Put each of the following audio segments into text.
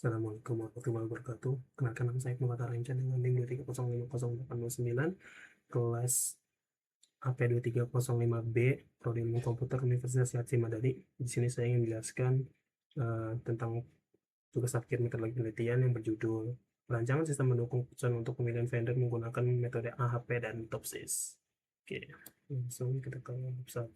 Assalamualaikum warahmatullahi wabarakatuh. Kenalkan nama saya Muhammad Aryansyah dengan NIM 230500829, kelas AP2305B, Prodi Ilmu Komputer Universitas Haji Madani. Di sini saya ingin menjelaskan tentang tugas akhir metodologi penelitian yang berjudul Perancangan Sistem Mendukung Keputusan untuk Pemilihan Vendor Menggunakan Metode AHP dan TOPSIS. Oke, langsung kita ke bab 1.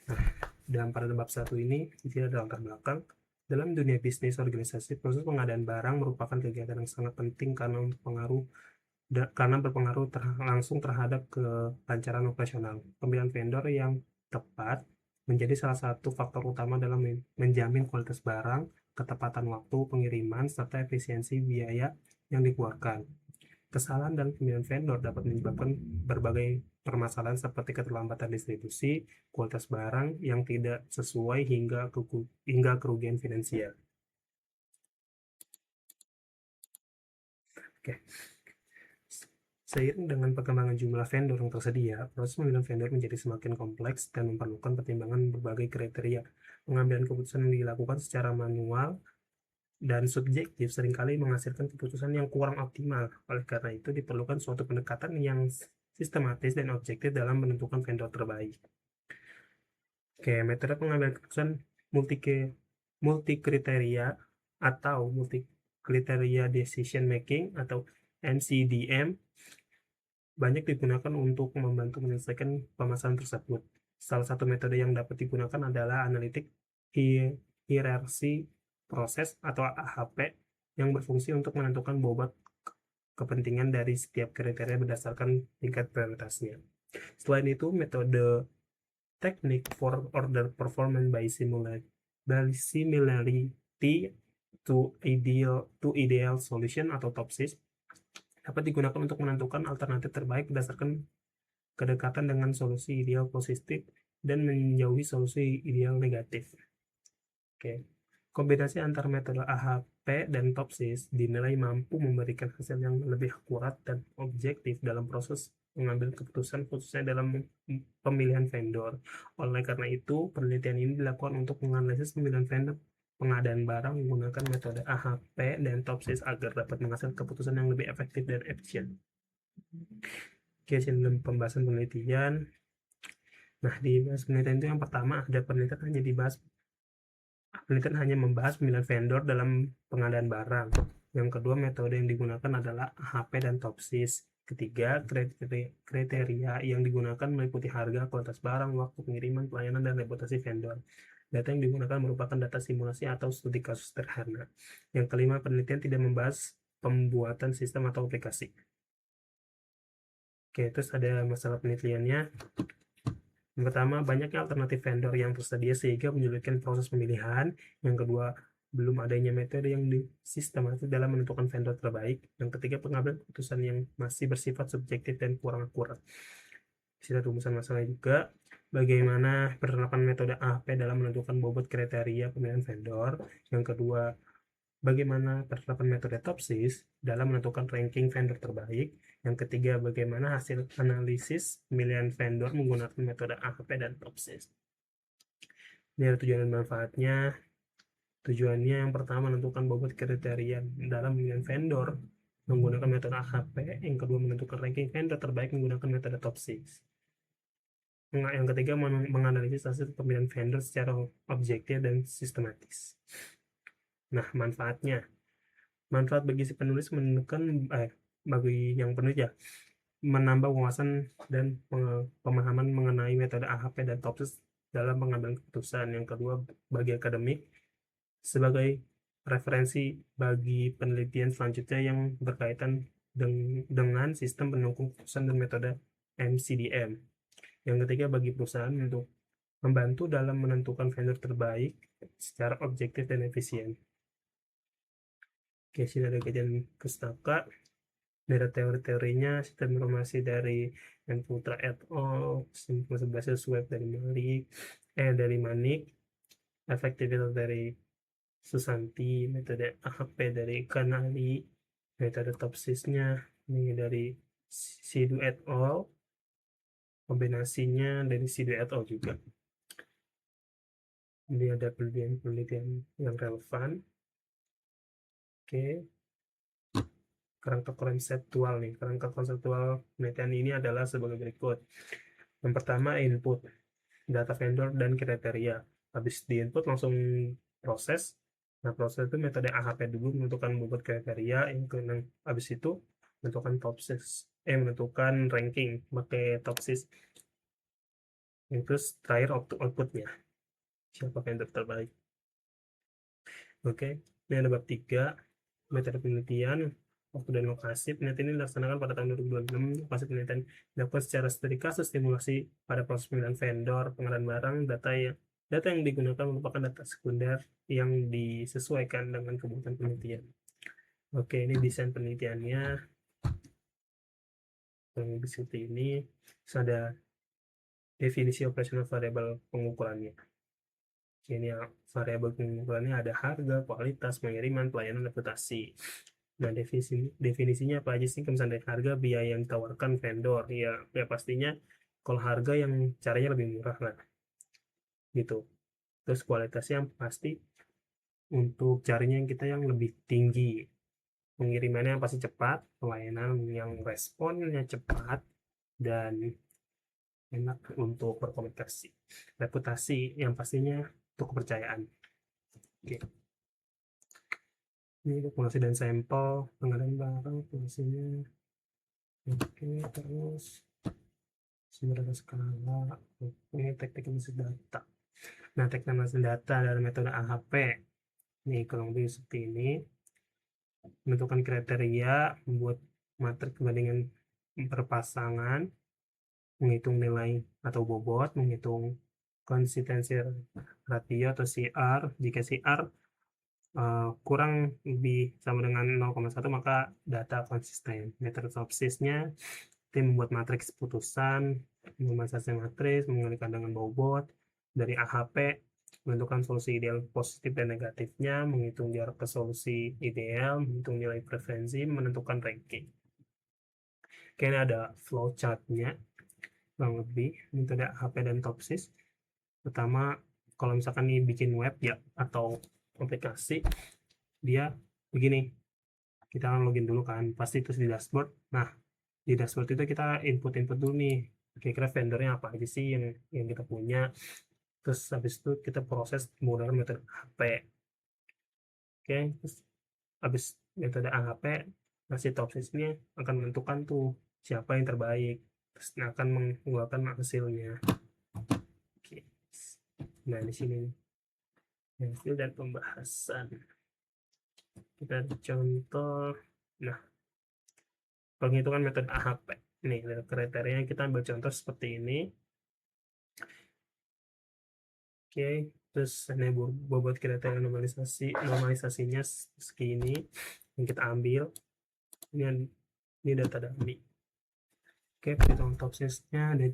Nah, dalam pada bab 1 ini, tidak ada latar belakang. Dalam dunia bisnis organisasi, proses pengadaan barang merupakan kegiatan yang sangat penting karena berpengaruh langsung terhadap kelancaran operasional. Pemilihan vendor yang tepat menjadi salah satu faktor utama dalam menjamin kualitas barang, ketepatan waktu pengiriman, serta efisiensi biaya yang dikeluarkan. Kesalahan dalam pemilihan vendor dapat menyebabkan berbagai permasalahan seperti keterlambatan distribusi, kualitas barang yang tidak sesuai hingga kerugian finansial. Oke. Seiring dengan perkembangan jumlah vendor yang tersedia, proses pemilihan vendor menjadi semakin kompleks dan memerlukan pertimbangan berbagai kriteria. Pengambilan keputusan yang dilakukan secara manual dan subjektif seringkali menghasilkan keputusan yang kurang optimal. Oleh karena itu, diperlukan suatu pendekatan yang sistematis dan objektif dalam menentukan vendor terbaik. Oke, metode pengambilan keputusan multi kriteria atau multi kriteria decision making atau MCDM banyak digunakan untuk membantu menyelesaikan permasalahan tersebut. Salah satu metode yang dapat digunakan adalah analitik hierarki proses atau AHP yang berfungsi untuk menentukan bobot kepentingan dari setiap kriteria berdasarkan tingkat prioritasnya. Selain itu, metode teknik for order performance by similarity to ideal solution atau TOPSIS dapat digunakan untuk menentukan alternatif terbaik berdasarkan kedekatan dengan solusi ideal positif dan menjauhi solusi ideal negatif. Oke. Kombinasi antara metode AHP dan TOPSIS dinilai mampu memberikan hasil yang lebih akurat dan objektif dalam proses mengambil keputusan, khususnya dalam pemilihan vendor. Oleh karena itu, penelitian ini dilakukan untuk menganalisis pemilihan vendor pengadaan barang menggunakan metode AHP dan TOPSIS agar dapat menghasilkan keputusan yang lebih efektif dan efisien. Oke, dalam pembahasan penelitian. Nah, di penelitian itu yang pertama ada penelitian hanya membahas pemilihan vendor dalam pengadaan barang. Yang kedua, metode yang digunakan adalah AHP dan TOPSIS. Ketiga, kriteria yang digunakan meliputi harga, kualitas barang, waktu pengiriman, pelayanan, dan reputasi vendor. Data yang digunakan merupakan data simulasi atau studi kasus sederhana. Yang kelima, penelitian tidak membahas pembuatan sistem atau aplikasi. Oke, terus ada masalah penelitiannya. Yang pertama, banyaknya alternatif vendor yang tersedia sehingga menyulitkan proses pemilihan. Yang kedua, belum adanya metode yang sistematis dalam menentukan vendor terbaik. Yang ketiga, pengambilan keputusan yang masih bersifat subjektif dan kurang akurat. Sila rumusan masalah juga, bagaimana penerapan metode AHP dalam menentukan bobot kriteria pemilihan vendor. Yang kedua, bagaimana penerapan metode TOPSIS dalam menentukan ranking vendor terbaik. Yang ketiga, bagaimana hasil analisis pemilihan vendor menggunakan metode AHP dan TOPSIS. Ini ada tujuan dan manfaatnya. Tujuannya yang pertama menentukan bobot kriteria dalam pemilihan vendor menggunakan metode AHP. Yang kedua, menentukan ranking vendor terbaik menggunakan metode TOPSIS. Yang ketiga, menganalisis hasil pemilihan vendor secara objektif dan sistematis. Nah, manfaatnya. Manfaat bagi si penulis bagi yang penulis ya, menambah wawasan dan pemahaman mengenai metode AHP dan TOPSIS dalam pengambilan keputusan. Yang kedua, bagi akademik, sebagai referensi bagi penelitian selanjutnya yang berkaitan dengan sistem pendukung keputusan dan metode MCDM. Yang ketiga, bagi perusahaan untuk membantu dalam menentukan vendor terbaik secara objektif dan efisien. Oke, sini ada kajian pustaka. Dari teori-teorinya, sistem informasi dari Putra et al., sistem berbasis web dari Manik, efektivitas dari Susanti, metode AHP dari Kanali, metode TOPSIS-nya ini dari Sidu et al., kombinasinya dari Sidu et al. Juga. Ini ada penelitian yang relevan. Oke, kerangka konseptual nih. Kerangka konseptual penelitian ini adalah sebagai berikut. Yang pertama, input data vendor dan kriteria. Habis di input langsung proses. Nah, proses itu metode AHP dulu menentukan bobot kriteria, yang habis itu menentukan topsis, menentukan ranking pakai topsis. Terus terakhir outputnya, siapa vendor terbaik. Oke, ini ada bab 3, metode penelitian, waktu dan lokasi. Penelitian ini dilaksanakan pada tahun 2026. Lokasi penelitian dilakukan secara studi kasus, simulasi pada proses pemilihan vendor, pengadaan barang, data yang digunakan merupakan data sekunder yang disesuaikan dengan kebutuhan penelitian. Oke, ini desain penelitiannya. Yang seperti ini. Terus ada definisi operasional variabel pengukurannya. Ini variabel pengukurannya ada harga, kualitas, pengiriman, pelayanan, reputasi. Nah, definisinya apa aja sih? Misalnya harga, biaya yang ditawarkan vendor. Ya pastinya kalau harga yang caranya lebih murah lah. Gitu. Terus kualitasnya pasti untuk carinya yang lebih tinggi. Pengirimannya yang pasti cepat, pelayanan yang responnya cepat, dan enak untuk berkomunikasi. Reputasi yang pastinya untuk kepercayaan. Oke. Ini populasi dan sampel, pengadaan barang, fungsinya. Oke, terus sumber data skala. Ini teknik analisis data. Nah, teknik analisis data dari metode AHP. Nih, kurang lebih seperti ini. Menentukan kriteria, membuat matriks perbandingan berpasangan, menghitung nilai atau bobot, menghitung konsistensi ratio atau CR. Jika CR kurang lebih sama dengan 0,1 maka data konsisten. Metode topsisnya tim membuat matriks putusan, memasang matriks, mengalihkan dengan bobot dari AHP, menentukan solusi ideal positif dan negatifnya, menghitung jarak ke solusi ideal, menghitung nilai preferensi, menentukan ranking. Oke, ini ada flowchartnya kurang lebih metode AHP dan topsis. Pertama, kalau misalkan ini bikin web ya atau aplikasi, dia begini, kita akan login dulu kan, pasti terus di dashboard. Nah, di dashboard itu kita input dulu nih, kira-kira vendornya apa aja sih yang kita punya. Terus habis itu kita proses menggunakan metode AHP. Oke, terus habis metode AHP, nasi topsisnya akan menentukan tuh siapa yang terbaik, terus akan mengeluarkan hasilnya. Oke. Nah, di sini hasil dan pembahasan. Kita contoh. Nah, penghitungan metode AHP. Nih, kriteria kita ambil contoh seperti ini. Oke, terus ini bobot kriteria normalisasinya segini yang kita ambil. Ini data dummy. Oke, perhitungan topsisnya ada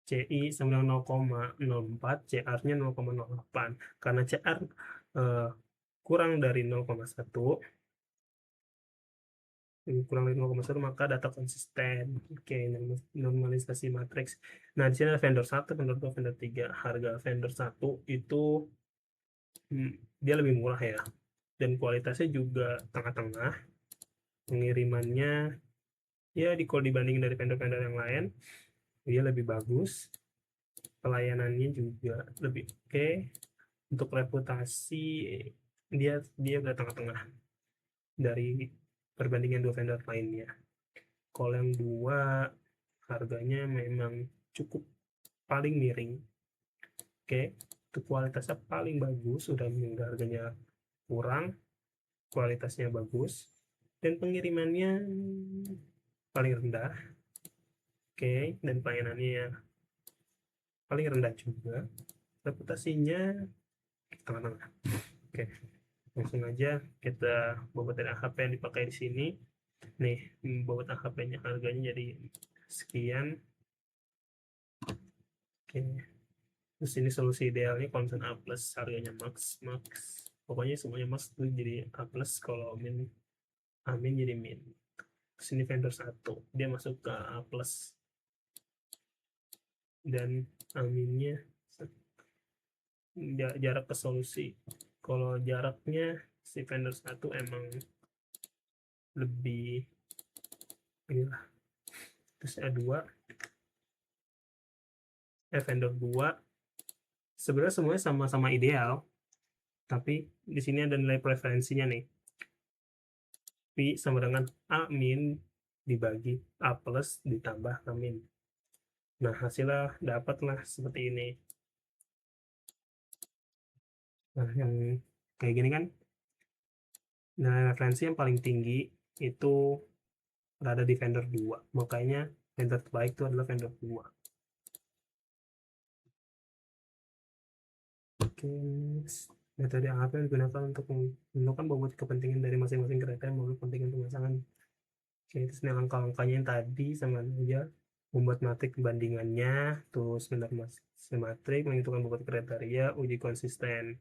CI sama dengan 0,04, CR-nya 0,08. Karena CR kurang dari 0,1, maka data konsisten. Oke, normalisasi matriks. Nah, di sini ada vendor 1, vendor 2, vendor 3. Harga vendor 1 itu dia lebih murah ya. Dan kualitasnya juga tengah-tengah. Pengirimannya ya kalau dibanding dari vendor-vendor yang lain, dia lebih bagus. Pelayanannya juga lebih oke. Untuk reputasi dia udah tengah-tengah dari perbandingan dua vendor lainnya. Kalau yang dua harganya memang cukup paling miring. Oke, itu kualitasnya paling bagus, udah harganya kurang, kualitasnya bagus, dan pengirimannya paling rendah. Oke, dan pelayanannya paling rendah juga. Reputasinya tengah-tengah. Oke, langsung aja kita bobot dari AHP yang dipakai di sini. Nih, bobot AHP-nya harganya jadi sekian. Oke, terus ini solusi idealnya kalau misalnya A+, harganya max. Pokoknya semuanya max itu jadi A+, kalau min jadi min. Terus ini vendor 1, dia masuk ke A+. Dan aminnya jarak ke solusi Kalau jaraknya si vendor 1 emang lebih inilah. Terus vendor 2 sebenarnya semuanya sama-sama ideal, tapi di sini ada nilai preferensinya nih. P sama dengan A min dibagi A plus ditambah A min. Nah, hasilnya dapatlah seperti ini. Nah, yang kayak gini kan, nilai referensi yang paling tinggi itu berada di vendor 2. Makanya vendor terbaik itu adalah vendor 2. Oke, metode apa yang digunakan untuk menentukan bobot kepentingan dari masing-masing kereta yang memiliki kepentingan pemasangan. Oke, terus langkah-langkahnya yang tadi sama aja. Membuat matrik pembandingannya, terus matrik, menentukan bobot kriteria, uji konsisten.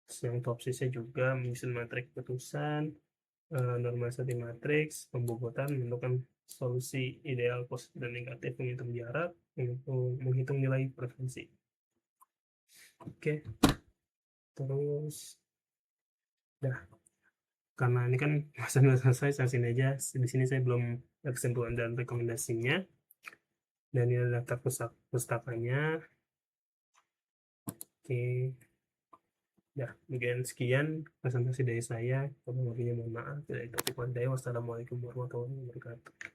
Terus yang top sisnya juga menyusun matrik keputusan, normalisasi matriks, pembobotan, menentukan solusi ideal, positif dan negatif, menghitung jarak, menghitung nilai preferensi. Oke, terus dah, karena ini kan sudah selesai, saya sini aja. Di sini saya belum kesimpulan dan rekomendasinya. Dan ini adalah daftar pustakanya. Oke, ya, mungkin sekian presentasi dari saya. Kalau lebihnya mohon maaf. Wassalamualaikum warahmatullahi wabarakatuh.